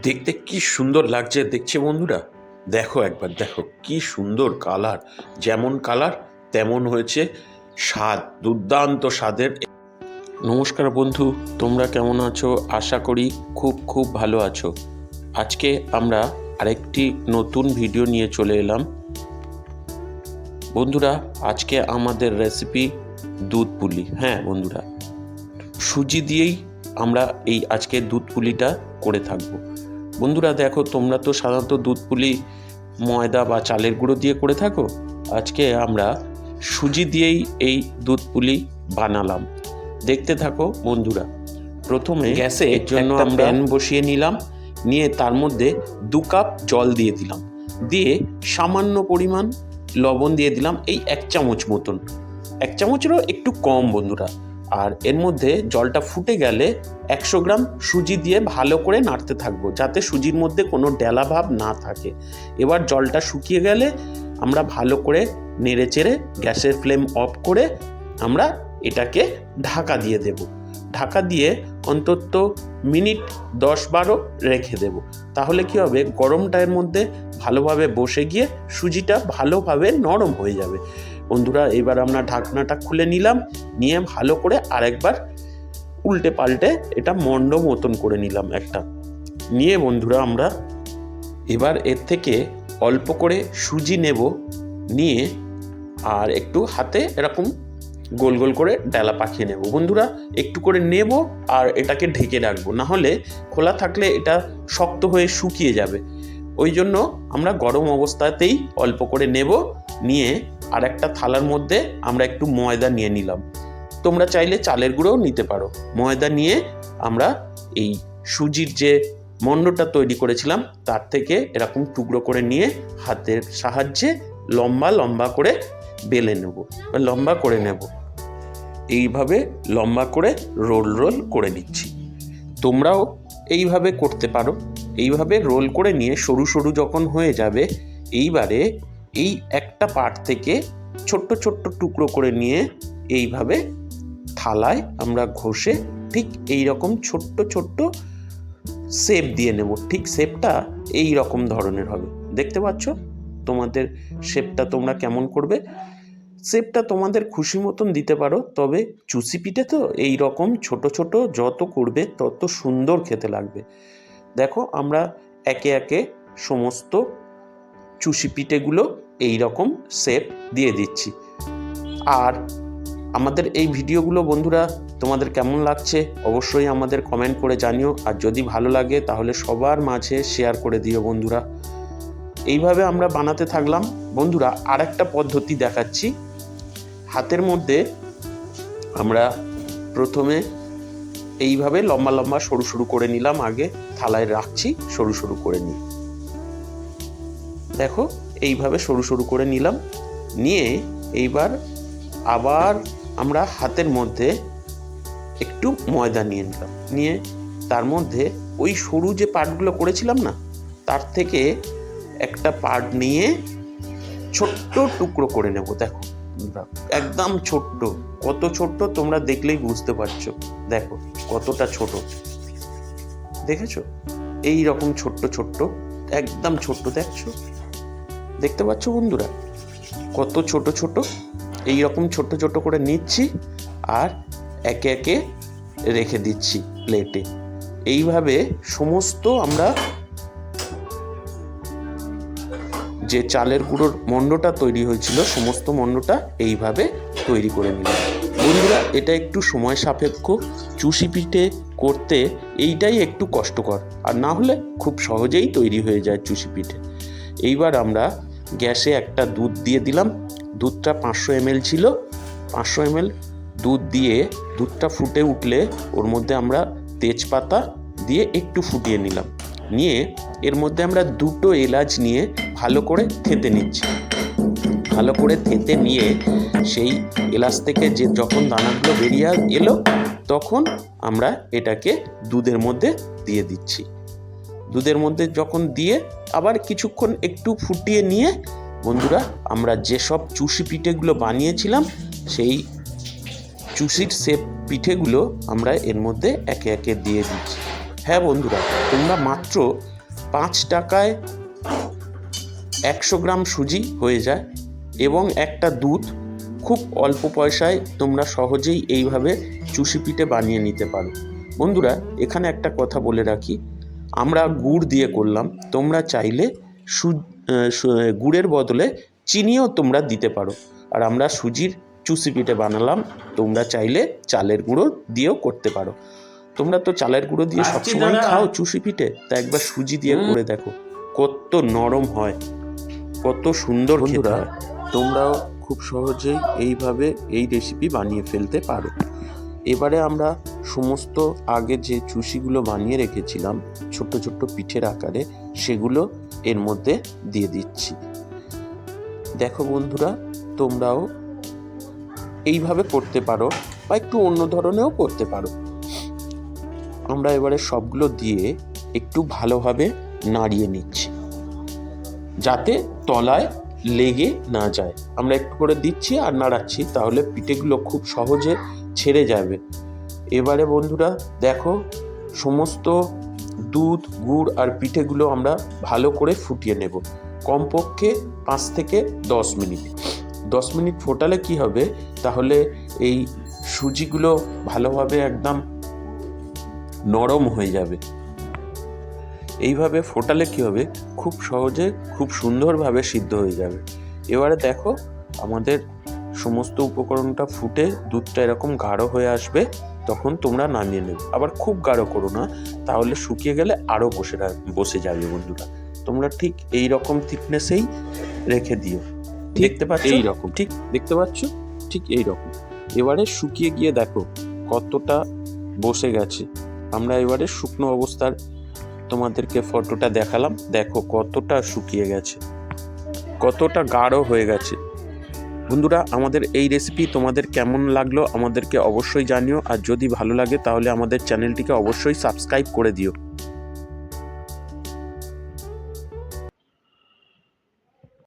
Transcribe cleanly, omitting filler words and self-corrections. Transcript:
দেখতে কি সুন্দর লাগছে দেখছে বন্ধুরা। দেখো একবার দেখো কি সুন্দর কালার, যেমন কালার তেমন হয়েছে স্বাদ, দুর্দান্ত স্বাদের। নমস্কার বন্ধু, তোমরা কেমন আছো? আশা করি খুব খুব ভালো আছো। আজকে আমরা আরেকটি নতুন ভিডিও নিয়ে চলে এলাম বন্ধুরা। আজকে আমাদের রেসিপি দুধ পুলি। হ্যাঁ বন্ধুরা, সুজি দিয়েই আমরা এই আজকে দুধ পুলিটা করে থাকবো। বন্ধুরা দেখো, তোমরা তো সাধারণত দুধ পুলি ময়দা বা চালের গুঁড়ো দিয়ে করে থাকো। আজকে আমরা সুজি দিয়েই এই দুধ পুলি বানালাম। দেখতে থাকো বন্ধুরা। প্রথমে গ্যাসে এর জন্য আমরা প্যান বসিয়ে নিলাম, নিয়ে তার মধ্যে 2 কাপ জল দিয়ে দিলাম, দিয়ে সামান্য পরিমাণ লবণ দিয়ে দিলাম, এই 1 চামচ মতন, 1 চামচেরও একটু কম বন্ধুরা। আর এর মধ্যে জলটা ফুটে গেলে 100 গ্রাম সুজি দিয়ে ভালো করে নাড়তে থাকবো, যাতে সুজির মধ্যে কোনো ডেলা ভাব না থাকে। এবার জলটা শুকিয়ে গেলে আমরা ভালো করে নেড়ে চেড়ে গ্যাসের ফ্লেম অফ করে আমরা এটাকে ঢাকা দিয়ে দেব। ঢাকা দিয়ে অন্তত মিনিট 10-12 রেখে দেব। তাহলে কি হবে, গরমটা এর মধ্যে ভালোভাবে বসে গিয়ে সুজিটা ভালোভাবে নরম হয়ে যাবে। বন্ধুরা এবার আমরা ঢাকনাটা খুলে নিলাম, নিয়ে ভালো করে আরেকবার উল্টে পাল্টে এটা মন্ড মতন করে নিলাম একটা। নিয়ে বন্ধুরা আমরা এবার এর থেকে অল্প করে সুজি নেব, নিয়ে আর একটু হাতে এরকম গোল গোল করে ডালা পাকিয়ে নেব বন্ধুরা। একটু করে নেব আর এটাকে ঢেকে রাখবো, না হলে খোলা থাকলে এটা শক্ত হয়ে শুকিয়ে যাবে। ওই জন্য আমরা গরম অবস্থাতেই অল্প করে নেব। নিয়ে আর একটা থালার মধ্যে আমরা একটু ময়দা নিয়ে নিলাম। তোমরা চাইলে চালের গুঁড়োও নিতে পারো। ময়দা নিয়ে আমরা এই সুজির যে মণ্ডটা তৈরি করেছিলাম তার থেকে এরকম টুকরো করে নিয়ে হাতের সাহায্যে লম্বা লম্বা করে বেলে নেব বা লম্বা করে নেব। এইভাবে লম্বা করে রোল রোল করে নিচ্ছি। তোমরাও এইভাবে করতে পারো। এইভাবে রোল করে নিয়ে সরু সরু যখন হয়ে যাবে, এইবারে এই একটা পার্ট থেকে ছোট্ট ছোট্ট টুকরো করে নিয়ে এইভাবে থালায় আমরা ঘষে ঠিক এই রকম ছোট্ট ছোট্ট শেপ দিয়ে নেব। ঠিক শেপটা এই রকম ধরনের হবে, দেখতে পাচ্ছ? তোমাদের শেপটা তোমরা কেমন করবে, শেপটা তোমাদের খুশি মতন দিতে পারো। তবে চুষি পিঠে তো এই রকম ছোট ছোট যত করবে তত সুন্দর খেতে লাগবে। দেখো আমরা একে একে সমস্ত চুষি পিঠেগুলো এই রকম শেপ দিয়ে দিচ্ছি। আর আমাদের এই ভিডিওগুলো বন্ধুরা তোমাদের কেমন লাগছে অবশ্যই আমাদের কমেন্ট করে জানিও। আর যদি ভালো লাগে তাহলে সবার মাঝে শেয়ার করে দিও বন্ধুরা। এইভাবে আমরা বানাতে থাকলাম বন্ধুরা। আর একটা পদ্ধতি দেখাচ্ছি। হাতের মধ্যে আমরা প্রথমে এইভাবে লম্বা লম্বা সরু সরু করে নিলাম, আগে থালায় রাখছি, সরু সরু করে নিই। দেখো এইভাবে সরু সরু করে নিলাম, নিয়ে এইবার আবার আমরা হাতের মধ্যে একটু ময়দা নিয়ে নিলাম, নিয়ে তার মধ্যে ওই সরু যে পার্টগুলো করেছিলাম না, তার থেকে একটা পার্ট নিয়ে ছোট্ট টুকরো করে নেব। দেখো একদম ছোট্ট, কত ছোট্ট তোমরা দেখলেই বুঝতে পারছো। দেখো কতটা ছোট, দেখেছো? এই রকম ছোট্ট ছোট্ট, একদম ছোট্ট, দেখছো? দেখতে পাচ্ছ বন্ধুরা কত ছোট ছোট? এই রকম ছোট ছোট করে নিচ্ছি আর একে একে রেখে দিচ্ছি প্লেটে। এইভাবে সমস্ত আমরা যে চালের গুঁড়োর মণ্ডটা তৈরি হয়েছিল সমস্ত মণ্ডটা এইভাবে তৈরি করে নিলাম বন্ধুরা। এটা একটু সময় সাপেক্ষ, চুষি পিঠে করতে এইটাই একটু কষ্টকর, আর না হলে খুব সহজেই তৈরি হয়ে যায় চুষি পিঠে। এইবার আমরা গ্যাসে একটা দুধ দিয়ে দিলাম। দুধটা 500 ml ছিল। 500 ml দুধ দিয়ে দুধটা ফুটে উঠলে ওর মধ্যে আমরা তেজপাতা দিয়ে একটু ফুটিয়ে নিলাম, নিয়ে এর মধ্যে আমরা 2টো এলাচ নিয়ে ভালো করে থেঁতে নিচ্ছি। ভালো করে থেঁতে নিয়ে সেই এলাচ থেকে যে যখন দানাগুলো বেরিয়ে এলো তখন আমরা এটাকে দুধের মধ্যে দিয়ে দিচ্ছি। দুধের মধ্যে যখন দিয়ে আবার কিছুক্ষণ একটু ফুটিয়ে নিয়ে বন্ধুরা আমরা যেসব চুষি পিঠেগুলো বানিয়েছিলাম সেই চুষির শেপ পিঠেগুলো আমরা এর মধ্যে একে একে দিয়ে দিচ্ছি। হ্যাঁ বন্ধুরা, তোমরা মাত্র 5 টাকায় 100 গ্রাম সুজি হয়ে যায় এবং একটা দুধ, খুব অল্প পয়সায় তোমরা সহজেই এইভাবে চুষি পিঠে বানিয়ে নিতে পারো। বন্ধুরা, এখানে একটা কথা বলে রাখি, আমরা গুড় দিয়ে করলাম, তোমরা চাইলে গুড়ের বদলে চিনিও তোমরা দিতে পারো। আর আমরা সুজির চুষি পিঠে বানালাম, তোমরা চাইলে চালের গুঁড়ো দিয়েও করতে পারো। তোমরা তো চালের গুঁড়ো দিয়ে সবসময় খাও চুষি পিঠে, তা একবার সুজি দিয়ে করে দেখো, কত নরম হয়, কত সুন্দর খেতে হয়। তোমরাও খুব সহজেই এইভাবে এই রেসিপি বানিয়ে ফেলতে পারো। এবারে আমরা সমস্ত আগে যে চুষিগুলো বানিয়ে রেখেছিলাম ছোট্ট ছোট্ট পিঠের আকারে, সেগুলো এর মধ্যে দিয়ে দিচ্ছি। দেখো বন্ধুরা, তোমরাও এইভাবে করতে পারো বা একটু অন্য ধরনেরও করতে পারো। আমরা এবারে সবগুলো দিয়ে একটু ভালোভাবে নাড়িয়ে নিচ্ছি যাতে তলায় লেগে না যায়। আমরা একটু করে দিচ্ছি আর নাড়াচ্ছি, তাহলে পিঠেগুলো খুব সহজে ছেড়ে যাবে। এবারে বন্ধুরা দেখো, সমস্ত দুধ, গুড় আর পিঠেগুলো আমরা ভালো করে ফুটিয়ে নেব, কমপক্ষে 5 থেকে 10 মিনিট। 10 মিনিট ফোটালে কি হবে, তাহলে এই সুজিগুলো ভালোভাবে একদম নরম হয়ে যাবে। এইভাবে ফোটালে কি হবে, খুব সহজে খুব সুন্দরভাবে সিদ্ধ হয়ে যাবে। এবারে দেখো, আমাদের সমস্ত উপকরণটা ফুটে দুধটা এরকম গাঢ় হয়ে আসবে, তখন তোমরা নামিয়ে নেবে। আবার খুব গাঢ় করো না, তাহলে শুকিয়ে গেলে আরও বসে যাবে। বন্ধুরা, তোমরা ঠিক এই রকম থিকনেসেই রেখে দিও। দেখতে পাচ্ছ এই রকম, ঠিক দেখতে পাচ্ছ, ঠিক এই রকম। এবারে শুকিয়ে গিয়ে দেখো কতটা বসে গেছে। আমরা এবারে শুকনো অবস্থার তোমাদেরকে ফটোটা দেখালাম, দেখো কতটা শুকিয়ে গেছে, কতটা গাঢ় হয়ে গেছে। বন্ধুরা, আমাদের এই রেসিপি তোমাদের কেমন লাগলো আমাদেরকে অবশ্যই জানিও, আর যদি ভালো লাগে তাহলে আমাদের চ্যানেলটিকে অবশ্যই সাবস্ক্রাইব করে দিও।